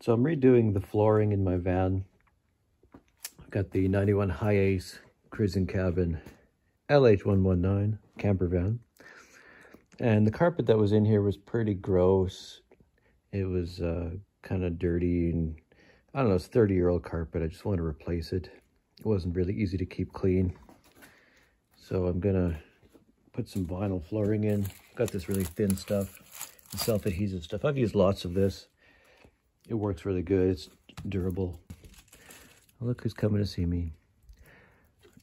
So I'm redoing the flooring in my van. I've got the 91 Hiace cruising cabin LH119 camper van. And the carpet that was in here was pretty gross. It was kind of dirty, and I don't know, it's 30-year-old carpet. I just want to replace it. It wasn't really easy to keep clean. So I'm gonna put some vinyl flooring in. Got this really thin stuff, the self-adhesive stuff. I've used lots of this. It works really good. It's durable. Look who's coming to see me.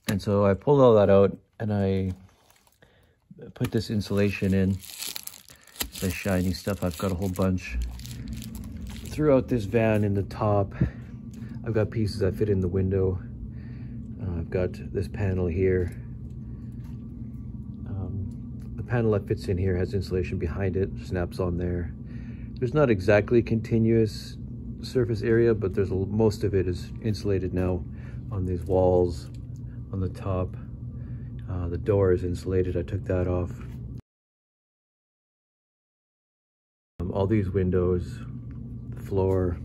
And so I pulled all that out and I put this insulation in. It's the shiny stuff. I've got a whole bunch throughout this van. In the top, I've got pieces that fit in the window. I've got this panel here. The panel that fits in here has insulation behind it, snaps on there. There's not exactly continuous surface area, but there's most of it is insulated now on these walls, on the top. The door is insulated. I took that off. All these windows, the floor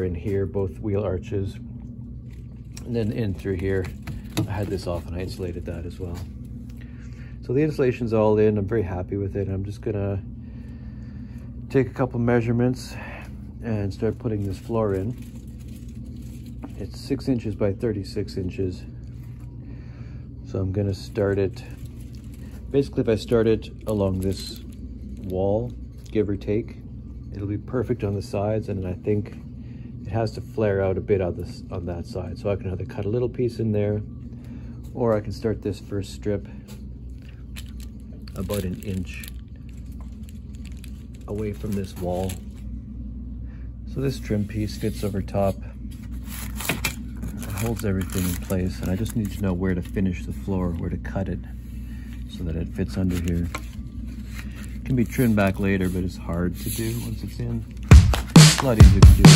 in here, both wheel arches, and then in through here, I had this off and I insulated that as well. So the insulation's all in. I'm very happy with it. I'm just gonna take a couple measurements and start putting this floor in. It's 6 inches by 36 inches. So I'm gonna start it, basically if I start it along this wall, give or take, it'll be perfect on the sides, and then I think it has to flare out a bit on that side. So I can either cut a little piece in there, or I can start this first strip about 1 inch away from this wall. So this trim piece fits over top. It holds everything in place, and I just need to know where to finish the floor, where to cut it so that it fits under here. It can be trimmed back later, but it's hard to do once it's in. It's a lot easier to do.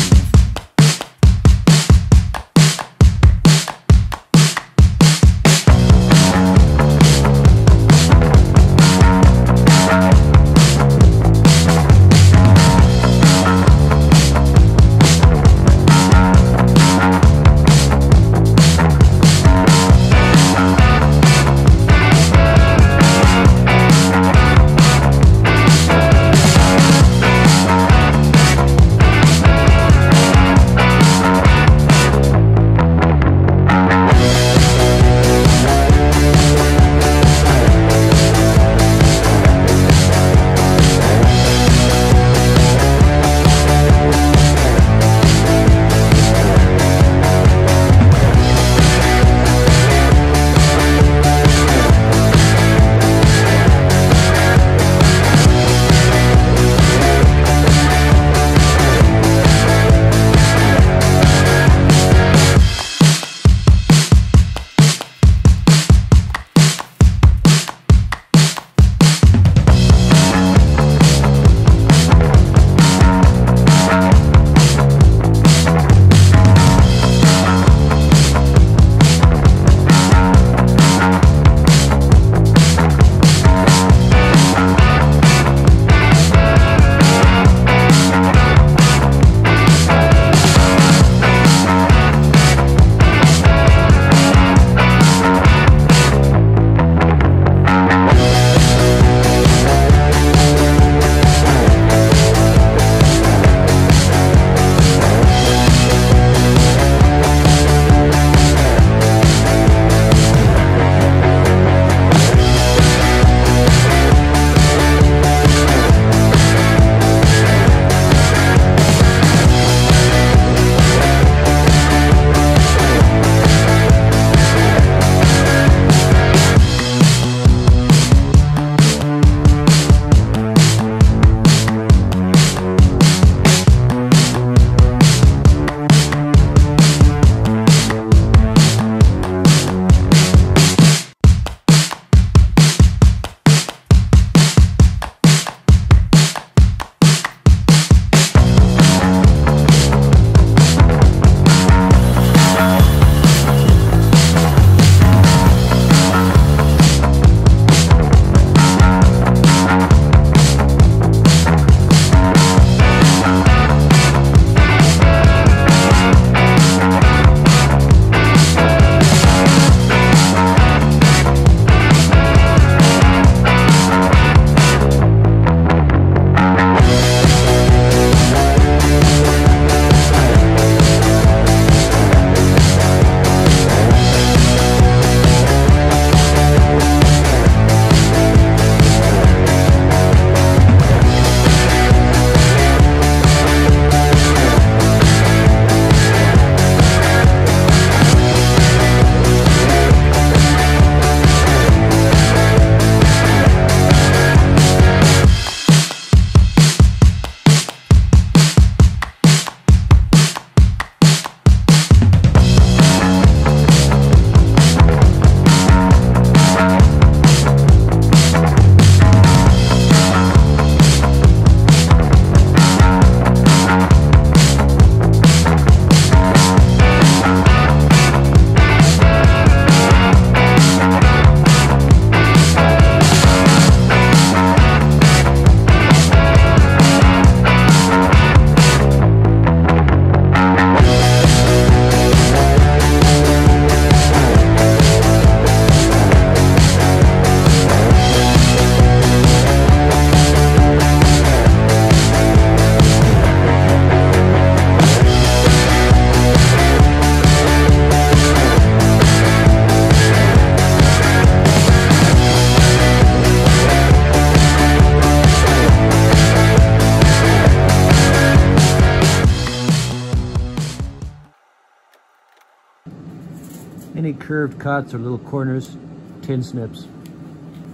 any curved cuts or little corners, tin snips.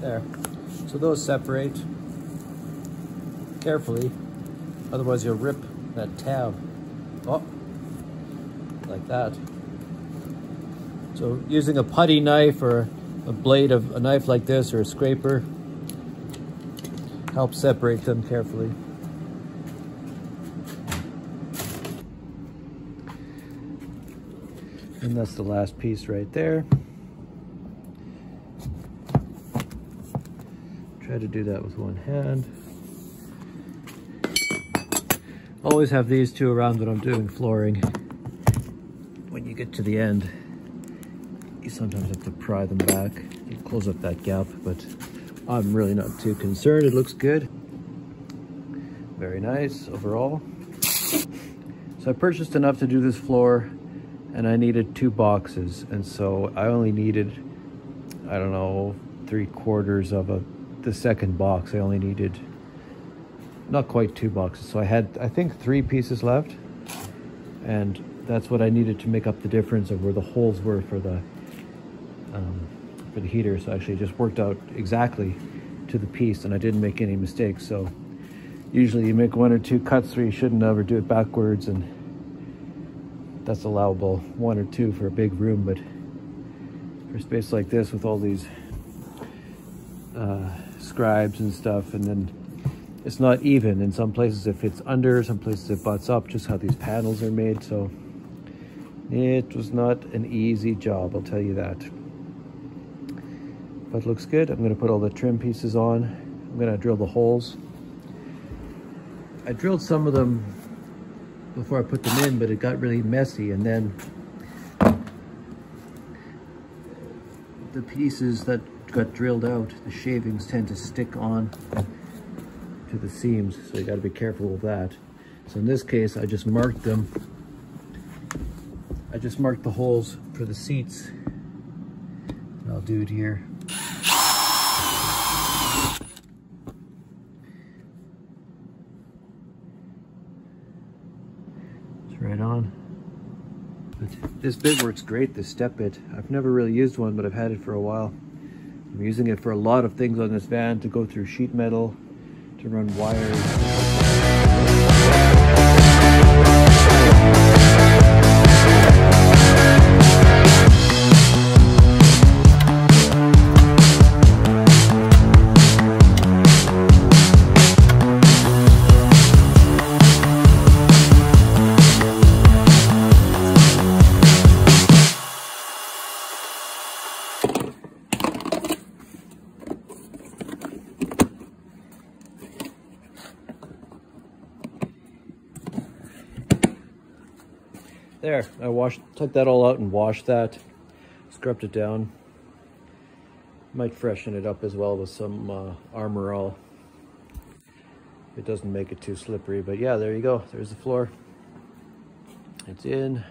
There. So those separate carefully, otherwise you'll rip that tab. Oh, like that. So using a putty knife or a blade of a knife like this or a scraper helps separate them carefully. And that's the last piece right there. Try to do that with one hand. Always have these two around when I'm doing flooring. When you get to the end, you sometimes have to pry them back. You close up that gap, but I'm really not too concerned. It looks good. Very nice overall. So I purchased enough to do this floor, and I needed 2 boxes. And so I only needed, I don't know, 3/4 of the second box. I only needed not quite 2 boxes. So I had, I think, 3 pieces left. And that's what I needed to make up the difference of where the holes were for the heater. So actually it just worked out exactly to the piece, and I didn't make any mistakes. So usually you make 1 or 2 cuts where you shouldn't have, or do it backwards, and that's allowable, 1 or 2 for a big room. But for space like this with all these scribes and stuff, and then it's not even. In some places it fits under, some places it butts up, just how these panels are made. So it was not an easy job, I'll tell you that. But it looks good. I'm gonna put all the trim pieces on. I'm gonna drill the holes. I drilled some of them before I put them in, but it got really messy, and then the pieces that got drilled out, the shavings tend to stick on to the seams, so you got to be careful with that. So in this case, I just marked them. I just marked the holes for the seats, and I'll do it here. It's right on. But this bit works great, this step bit. I've never really used one, but I've had it for a while. I'm using it for a lot of things on this van, to go through sheet metal, to run wires. There, I took that all out and washed that, scrubbed it down. Might freshen it up as well with some Armor All. It doesn't make it too slippery, but yeah, there you go. There's the floor. It's in.